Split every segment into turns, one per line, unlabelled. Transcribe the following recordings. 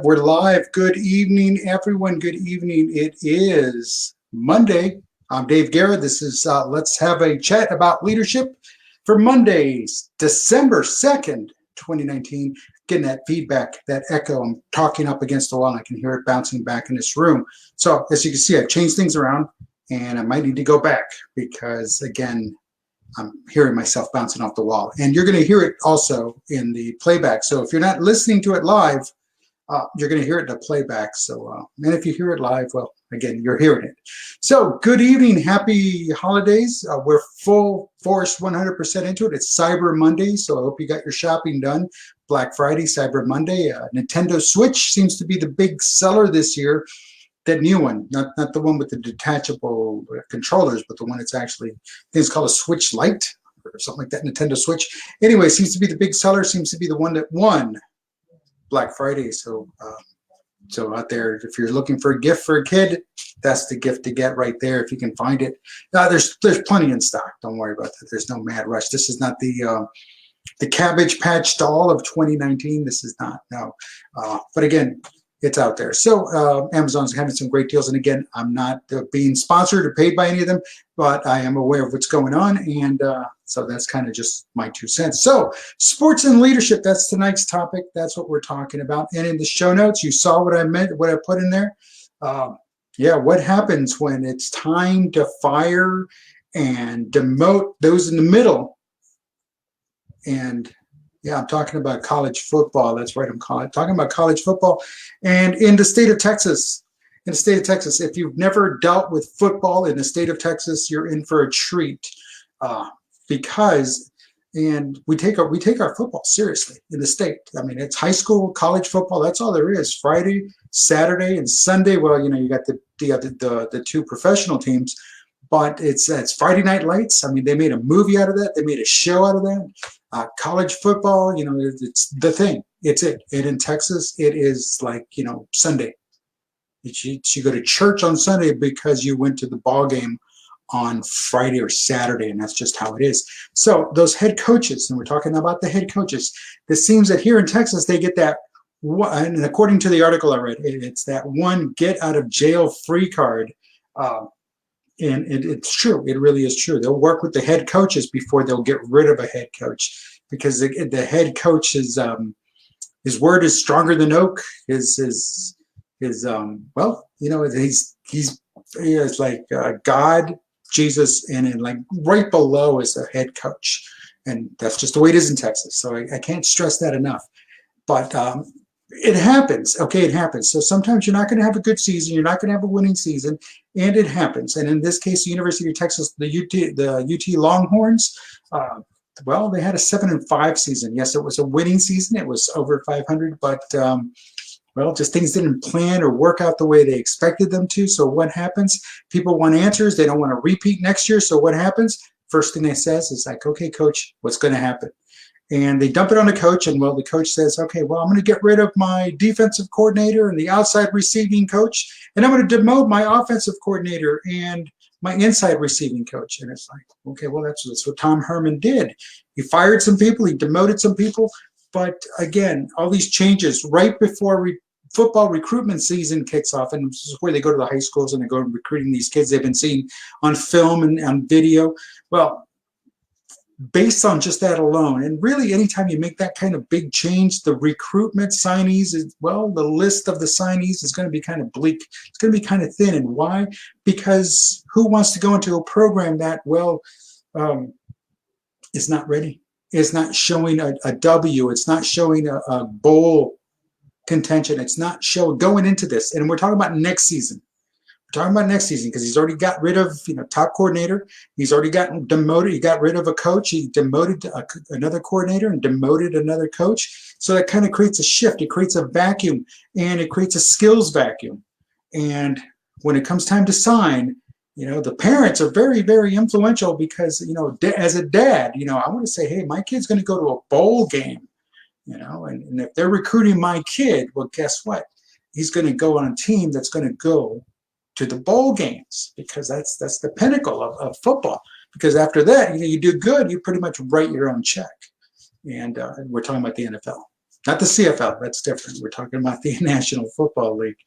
we're live. Good evening, everyone. Good evening. It is Monday. I'm Dave Guerra. This is Let's Have a Chat About Leadership for Monday, December 2nd, 2019. Getting that feedback, that echo. I'm talking up against the wall, and I can hear it bouncing back in this room. So as you can see, I've changed things around, and I might need to go back because, again, I'm hearing myself bouncing off the wall. And you're going to hear it also in the playback. So if you're not listening to it live, you're going to hear it in the playback. So, and if you hear it live, well, again, you're hearing it. So good evening. Happy holidays. We're full force 100% into it. It's Cyber Monday, so I hope you got your shopping done. Black Friday, Cyber Monday. Nintendo Switch seems to be the big seller this year. That new one, not the one with the detachable controllers, but the one that's actually, I think it's called a Switch Lite or something like that, Nintendo Switch. Anyway, seems to be the big seller, seems to be the one that won Black Friday. So out there, if you're looking for a gift for a kid, that's the gift to get right there if you can find it. There's plenty in stock. Don't worry about that. There's no mad rush. This is not the Cabbage Patch doll of 2019. This is not, no. But again, it's out there. So Amazon's having some great deals. And again, I'm not being sponsored or paid by any of them, but I am aware of what's going on. And so that's kind of just my 2 cents. So sports and leadership, that's tonight's topic. That's what we're talking about. And in the show notes, you saw what I meant, what I put in there. Yeah, what happens when it's time to fire and demote those in the middle? And yeah, I'm talking about college football. That's right. I'm talking about college football. And in the state of Texas, if you've never dealt with football in the state of Texas, you're in for a treat because we take our football seriously in the state. I mean, it's high school, college football. That's all there is. Friday, Saturday, and Sunday. Well, you got the two professional teams. But it's Friday Night Lights. I mean, they made a movie out of that. They made a show out of that. College football, it's the thing. It's it. And in Texas, it is like, Sunday. You go to church on Sunday because you went to the ball game on Friday or Saturday, and that's just how it is. So those head coaches, and we're talking about the head coaches, it seems that here in Texas, they get that, and according to the article I read, it's that one get out of jail free card. And it's true. It really is true. They'll work with the head coaches before they'll get rid of a head coach because the head coach is his word is stronger than oak. His well, he's like God, Jesus, and like right below is a head coach, and that's just the way it is in Texas. So I can't stress that enough. But it happens. Okay, it happens. So sometimes you're not going to have a good season. You're not going to have a winning season, and it happens. And in this case, the University of Texas, the UT Longhorns, well, they had a 7-5 season. Yes, it was a winning season. It was over 500, but well, just things didn't plan or work out the way they expected them to. So what happens? People want answers. They don't want to repeat next year. So what happens? First thing they says is like, okay, coach, what's going to happen? And they dump it on the coach, and well, the coach says, okay, well, I'm going to get rid of my defensive coordinator and the outside receiving coach, and I'm going to demote my offensive coordinator and my inside receiving coach. And it's like, okay, well, that's what Tom Herman did. He fired some people, he demoted some people, but again, all these changes right before football recruitment season kicks off, and this is where they go to the high schools and they go recruiting these kids they've been seeing on film and on video. Well, based on just that alone, and really anytime you make that kind of big change, the recruitment signees is, well, the list of the signees is going to be kind of bleak. It's going to be kind of thin. And why? Because who wants to go into a program that, well, is not ready? It's not showing a W. It's not showing a bowl contention. It's not showing going into this. And we're talking about next season. Talking about next season because he's already got rid of top coordinator. He's already gotten demoted. He got rid of a coach. He demoted another coordinator and demoted another coach. So that kind of creates a shift. It creates a vacuum, and it creates a skills vacuum. And when it comes time to sign, the parents are very, very influential because as a dad, I want to say, hey, my kid's going to go to a bowl game, and if they're recruiting my kid, well, guess what? He's going to go on a team that's going to go to the bowl games because that's the pinnacle of football. Because after that, you do good, you pretty much write your own check. And we're talking about the NFL. Not the CFL, that's different. We're talking about the National Football League,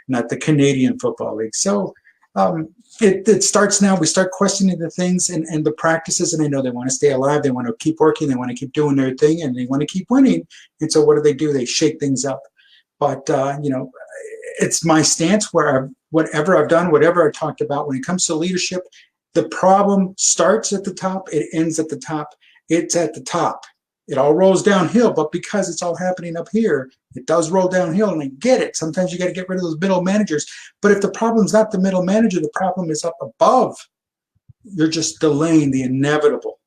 not the Canadian Football League. So it starts now. We start questioning the things and the practices, and I know they want to stay alive. They want to keep working. They want to keep doing their thing, and they want to keep winning. And so what do? They shake things up. But, it's my stance where whatever I've done, whatever I've talked about, when it comes to leadership, the problem starts at the top, it ends at the top. It's at the top. It all rolls downhill, but because it's all happening up here, it does roll downhill, and I get it. Sometimes you got to get rid of those middle managers. But if the problem's not the middle manager, the problem is up above. You're just delaying the inevitable.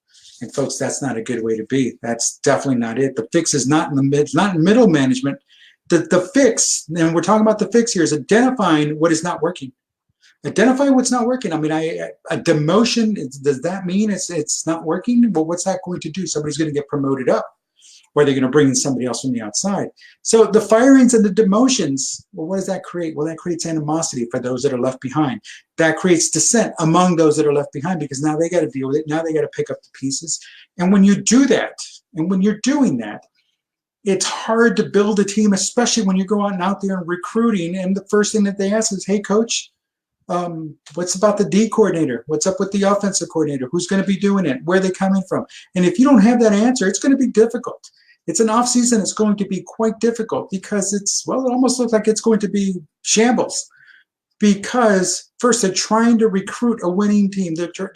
And folks, that's not a good way to be. That's definitely not it. The fix is not in the mid, not in middle management. The fix, and we're talking about the fix here, is identifying what is not working. Identify what's not working. I mean, a demotion, does that mean it's not working? Well, what's that going to do? Somebody's going to get promoted up, or they're going to bring in somebody else from the outside. So the firings and the demotions, well, what does that create? Well, that creates animosity for those that are left behind. That creates dissent among those that are left behind, because now they got to deal with it. Now they got to pick up the pieces. And when you do that, and when you're doing that, it's hard to build a team, especially when you go out there and recruiting. And the first thing that they ask is, hey, coach, what's about the D coordinator? What's up with the offensive coordinator? Who's going to be doing it? Where are they coming from? And if you don't have that answer, it's going to be difficult. It's an off season. It's going to be quite difficult because it almost looks like it's going to be shambles. Because first, they're trying to recruit a winning team. They're trying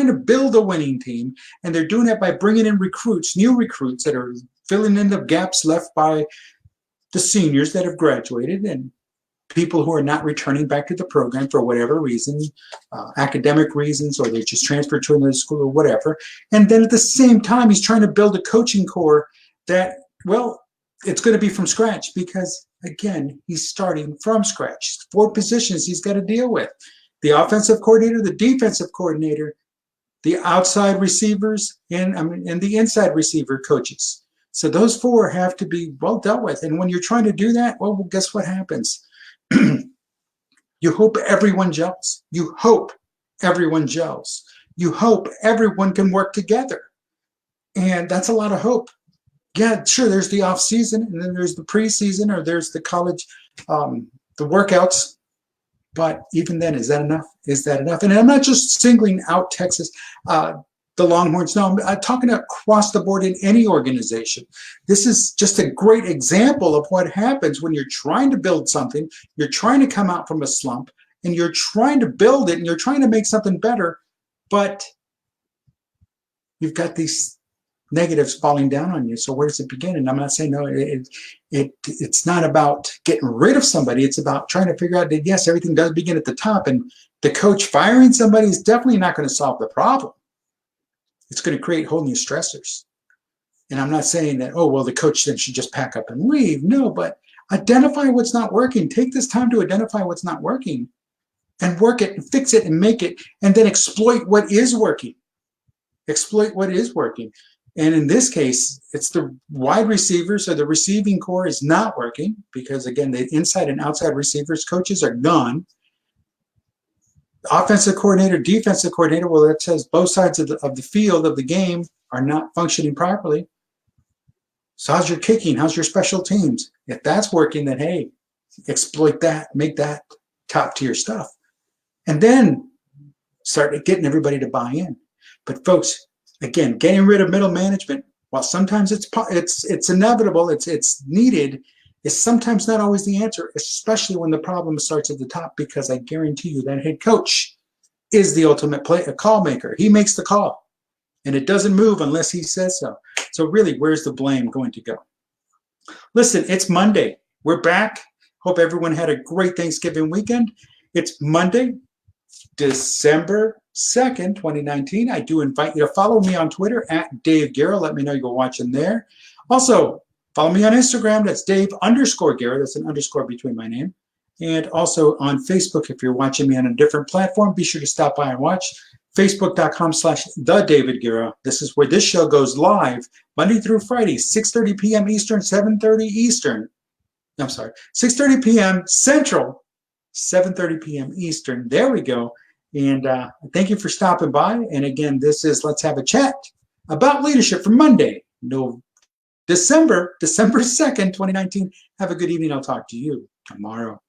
to build a winning team, and they're doing that by bringing in new recruits that are filling in the gaps left by the seniors that have graduated and people who are not returning back to the program for whatever reason, academic reasons, or they just transferred to another school or whatever. And then at the same time, he's trying to build a coaching core that, well, it's going to be from scratch because, again, he's starting from scratch. 4 positions he's got to deal with. The offensive coordinator, the defensive coordinator, the outside receivers, and the inside receiver coaches. So those 4 have to be well dealt with. And when you're trying to do that, well, guess what happens? You hope everyone gels. You hope everyone gels. You hope everyone can work together. And that's a lot of hope. Yeah, sure, there's the off season, and then there's the preseason, or there's the college, the workouts. But even then, is that enough? Is that enough? And I'm not just singling out Texas, the Longhorns. No, I'm talking across the board in any organization. This is just a great example of what happens when you're trying to build something, you're trying to come out from a slump, and you're trying to build it, and you're trying to make something better, but you've got these negatives falling down on you. So where does it begin? And I'm not saying no, it's not about getting rid of somebody. It's about trying to figure out that, yes, everything does begin at the top, and the coach firing somebody is definitely not going to solve the problem. It's going to create whole new stressors. And I'm not saying that, oh, well, the coach then should just pack up and leave. No, but identify what's not working. Take this time to identify what's not working and work it and fix it and make it, and then exploit what is working. Exploit what is working. And in this case, it's the wide receivers, or the receiving core is not working because, again, the inside and outside receivers, coaches are gone. Offensive coordinator, defensive coordinator, well, that says both sides of the field of the game are not functioning properly. So how's your kicking? How's your special teams? If that's working, then, hey, exploit that, make that top tier stuff. And then start getting everybody to buy in. But folks, again, getting rid of middle management, while sometimes it's inevitable, it's needed, is sometimes not always the answer, especially when the problem starts at the top, because I guarantee you that head coach is the ultimate call maker. He makes the call, and it doesn't move unless he says so. So really, where's the blame going to go? Listen, it's Monday. We're back. Hope everyone had a great Thanksgiving weekend. It's Monday, December 2nd, 2019. I do invite you to follow me on Twitter at Dave Guerra. Let me know you're watching there. Also, follow me on Instagram. That's Dave_Guerra. That's an underscore between my name. And also on Facebook, if you're watching me on a different platform, be sure to stop by and watch. Facebook.com/TheDavidGuerra. This is where this show goes live Monday through Friday, 6:30 p.m. Eastern, 7:30 Eastern. I'm sorry, 6:30 p.m. Central, 7:30 p.m. Eastern. There we go. And thank you for stopping by. And again, this is Let's Have a Chat about leadership for Monday, December 2nd, 2019. Have a good evening. I'll talk to you tomorrow.